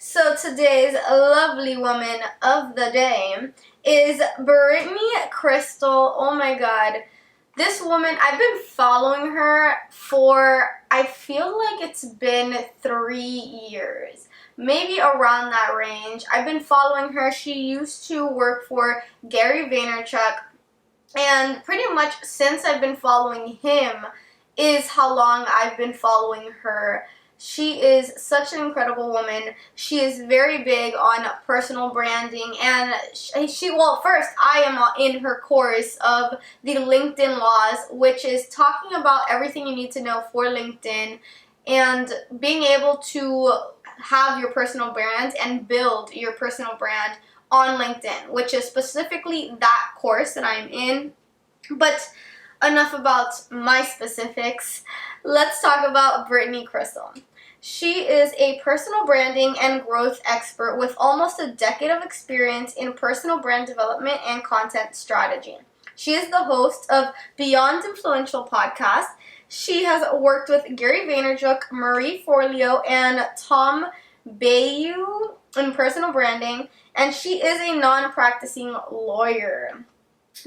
So today's lovely woman of the day is Brittany Krystle. Oh my god. This woman, I've been following her for, I feel like it's been 3 years. Maybe around that range. I've been following her. She used to work for Gary Vaynerchuk. And pretty much since I've been following him is how long I've been following her. She is such an incredible woman. She is very big on personal branding, and first, I am in her course of the LinkedIn laws, which is talking about everything you need to know for LinkedIn and being able to have your personal brand and build your personal brand on LinkedIn, which is specifically that course that I'm in. But enough about my specifics. Let's talk about Brittany Krystle. She is a personal branding and growth expert with almost a decade of experience in personal brand development and content strategy. She is the host of Beyond Influential podcast. She has worked with Gary Vaynerchuk, Marie Forleo, and Tom Bayou in personal branding, and she is a non-practicing lawyer.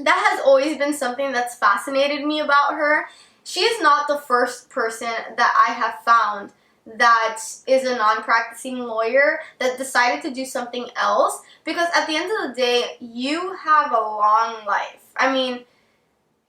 That has always been something that's fascinated me about her. She is not the first person that I have found that is a non-practicing lawyer that decided to do something else, because at the end of the day, you have a long life. I mean,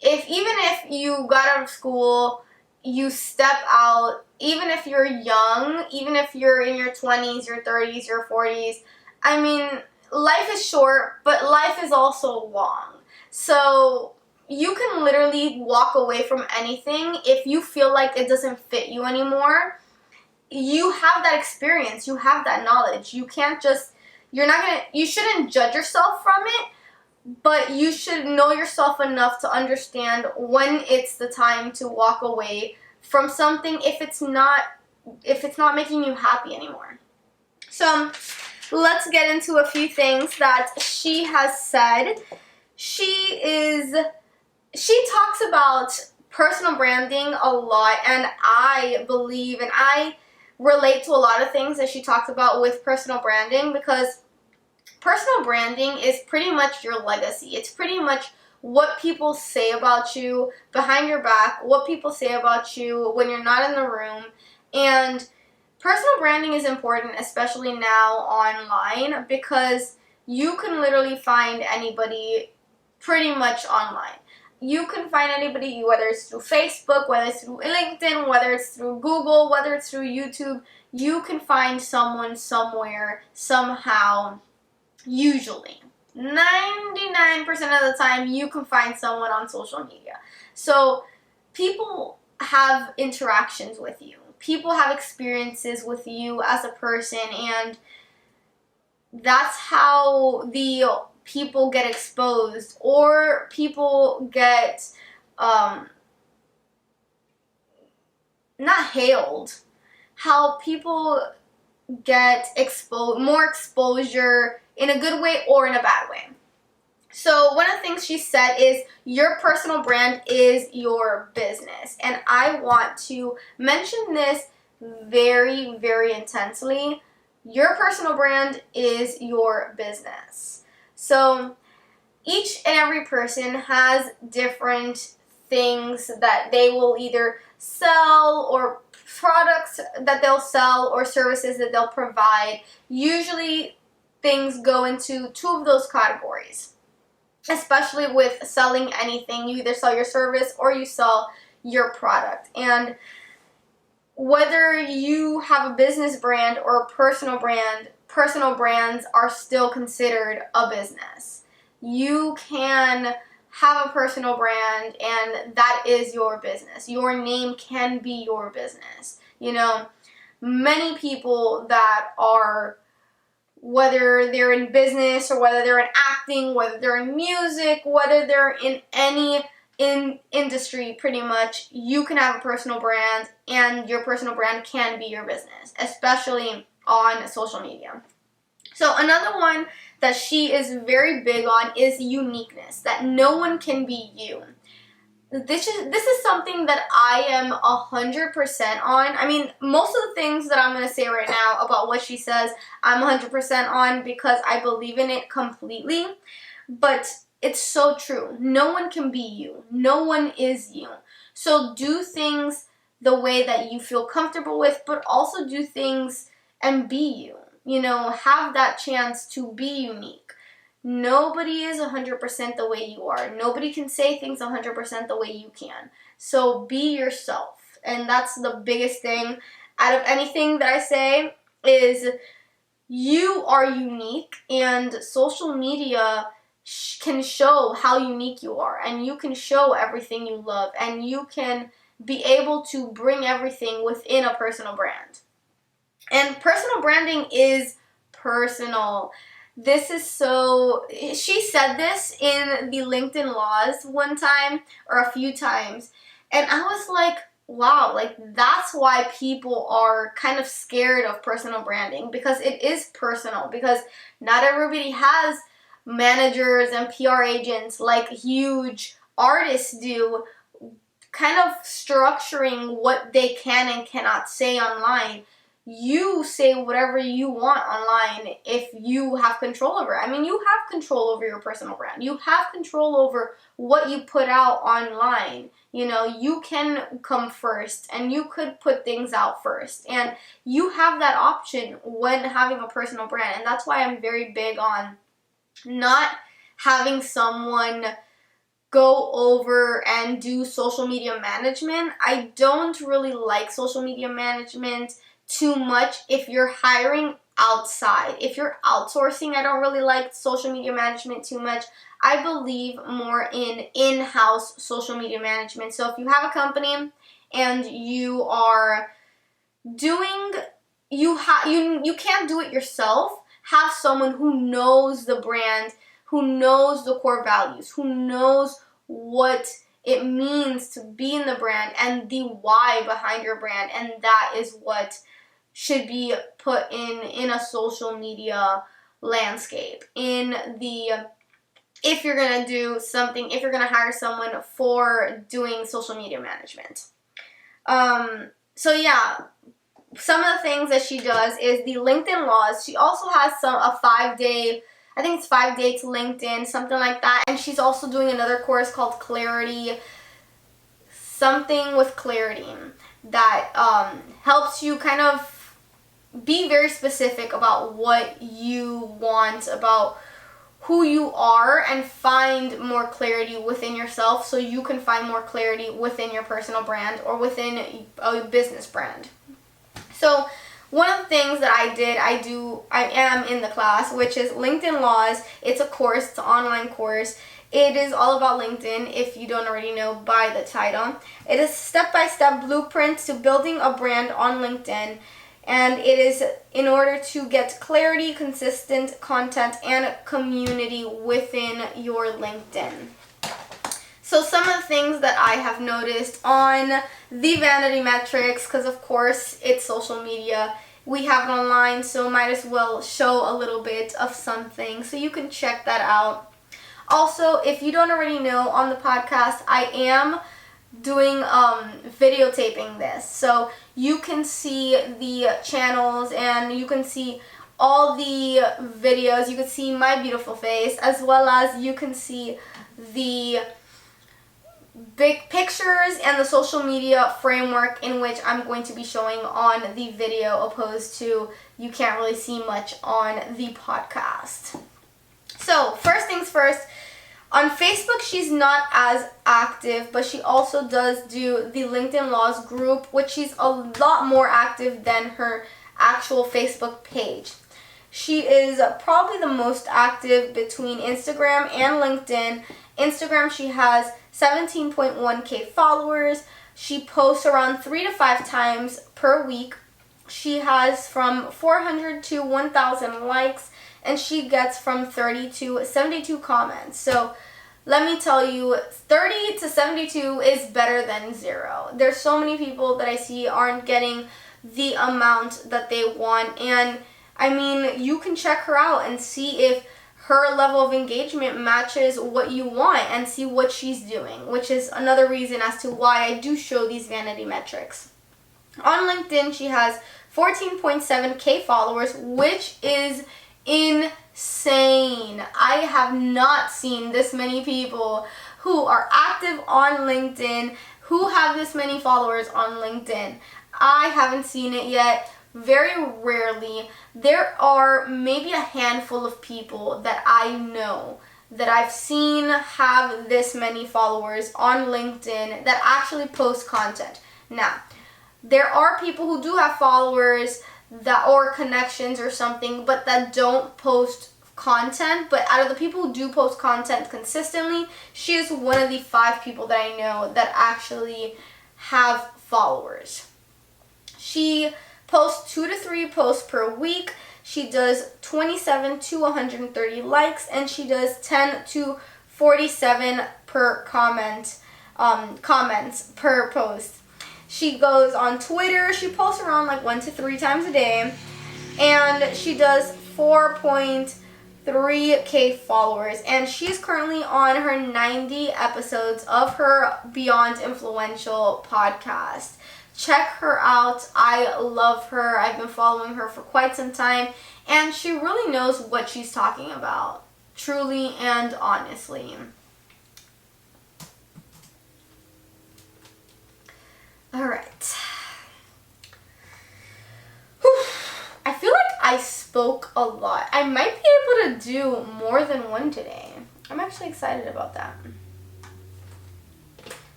even if you got out of school, you step out, even if you're young, even if you're in your 20s, your 30s, your 40s, I mean, life is short, but life is also long. So you can literally walk away from anything if you feel like it doesn't fit you anymore. You have that experience, you have that knowledge. You shouldn't judge yourself from it, but you should know yourself enough to understand when it's the time to walk away from something if it's not making you happy anymore. So let's get into a few things that she has said. She talks about personal branding a lot, and I believe and I relate to a lot of things that she talks about with personal branding, because personal branding is pretty much your legacy. It's pretty much what people say about you behind your back, what people say about you when you're not in the room. And personal branding is important, especially now online, because you can literally find anybody pretty much online. You can find anybody, whether it's through Facebook, whether it's through LinkedIn, whether it's through Google, whether it's through YouTube. You can find someone somewhere, somehow, usually. 99% of the time, you can find someone on social media. So people have interactions with you. People have experiences with you as a person, and that's how the people get exposed, or people get not hailed, how people get more exposure in a good way or in a bad way. So one of the things she said is your personal brand is your business, and I want to mention this very, very intensely. Your personal brand is your business. So each and every person has different things that they will either sell, or products that they'll sell, or services that they'll provide. Usually things go into 2 of those categories, especially with selling anything. You either sell your service or you sell your product. And whether you have a business brand or a personal brand, personal brands are still considered a business. You can have a personal brand, and that is your business. Your name can be your business. You know, many people that are, whether they're in business or whether they're in acting, whether they're in music, whether they're in any industry, pretty much, you can have a personal brand, and your personal brand can be your business, especially on social media. So another one that she is very big on is uniqueness, that no one can be you. this is something that I am 100% on. I mean, most of the things that I'm going to say right now about what she says, I'm 100% on because I believe in it completely. But it's so true. No one can be you. No one is you. So do things the way that you feel comfortable with, but also do things and be you. You know, have that chance to be unique. Nobody is 100% the way you are. Nobody can say things 100% the way you can. So be yourself. And that's the biggest thing out of anything that I say is you are unique, and social media can show how unique you are, and you can show everything you love, and you can be able to bring everything within a personal brand. And personal branding is personal. This is so, she said this in the LinkedIn laws one time or a few times, and I was like, wow, like that's why people are kind of scared of personal branding, because it is personal, because not everybody has managers and PR agents like huge artists do, kind of structuring what they can and cannot say online. You say whatever you want online if you have control over it. I mean, you have control over your personal brand. You have control over what you put out online. You know, you can come first and you could put things out first. And you have that option when having a personal brand. And that's why I'm very big on not having someone go over and do social media management. I don't really like social media management too much if you're hiring outside. If you're outsourcing, I don't really like social media management too much. I believe more in in-house social media management. So if you have a company and you are doing, you can't do it yourself, have someone who knows the brand, who knows the core values, who knows what it means to be in the brand and the why behind your brand. And that is what should be put in a social media landscape. If you're going to do something, if you're going to hire someone for doing social media management. So yeah, some of the things that she does is the LinkedIn laws. She also has a 5-day, I think it's 5 days to LinkedIn, something like that. And she's also doing another course called Clarity, something with clarity, that helps you kind of be very specific about what you want, about who you are, and find more clarity within yourself so you can find more clarity within your personal brand or within a business brand. So one of the things that I am in the class, which is LinkedIn Laws. It's a course, it's an online course. It is all about LinkedIn, if you don't already know by the title. It is step-by-step blueprint to building a brand on LinkedIn. And it is in order to get clarity, consistent content, and community within your LinkedIn. So some of the things that I have noticed on the vanity metrics, because of course it's social media, we have it online, so might as well show a little bit of something, so you can check that out. Also, if you don't already know, on the podcast I am doing videotaping this, so you can see the channels and you can see all the videos. You can see my beautiful face, as well as you can see the big pictures and the social media framework in which I'm going to be showing on the video, opposed to you can't really see much on the podcast. So first things first, on Facebook, she's not as active, but she also does do the LinkedIn Laws group, which she's a lot more active than her actual Facebook page. She is probably the most active between Instagram and LinkedIn. Instagram, she has 17.1k followers. She posts around 3 to 5 times per week. She has from 400 to 1,000 likes, and she gets from 30 to 72 comments. So let me tell you, 30 to 72 is better than 0. There's so many people that I see aren't getting the amount that they want. And I mean, you can check her out and see if her level of engagement matches what you want and see what she's doing, which is another reason as to why I do show these vanity metrics. On LinkedIn, she has 14.7K followers, which is insane. I have not seen this many people who are active on LinkedIn, who have this many followers on LinkedIn. I haven't seen it yet. Very rarely. There are maybe a handful of people that I know that I've seen have this many followers on LinkedIn that actually post content. Now, there are people who do have followers that or connections or something, but that don't post content. But out of the people who do post content consistently, she is one of the 5 people that I know that actually have followers. She posts 2 to 3 posts per week. She does 27 to 130 likes, and she does 10 to 47 per comments per post. She goes on Twitter. She posts around like 1 to 3 times a day, and she does 4.3K followers, and she's currently on her 90 episodes of her Beyond Influential podcast. Check her out. I love her. I've been following her for quite some time, and she really knows what she's talking about, truly and honestly. All right. Whew. I feel like I spoke a lot. I might be able to do more than one today. I'm actually excited about that.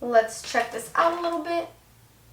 Let's check this out a little bit.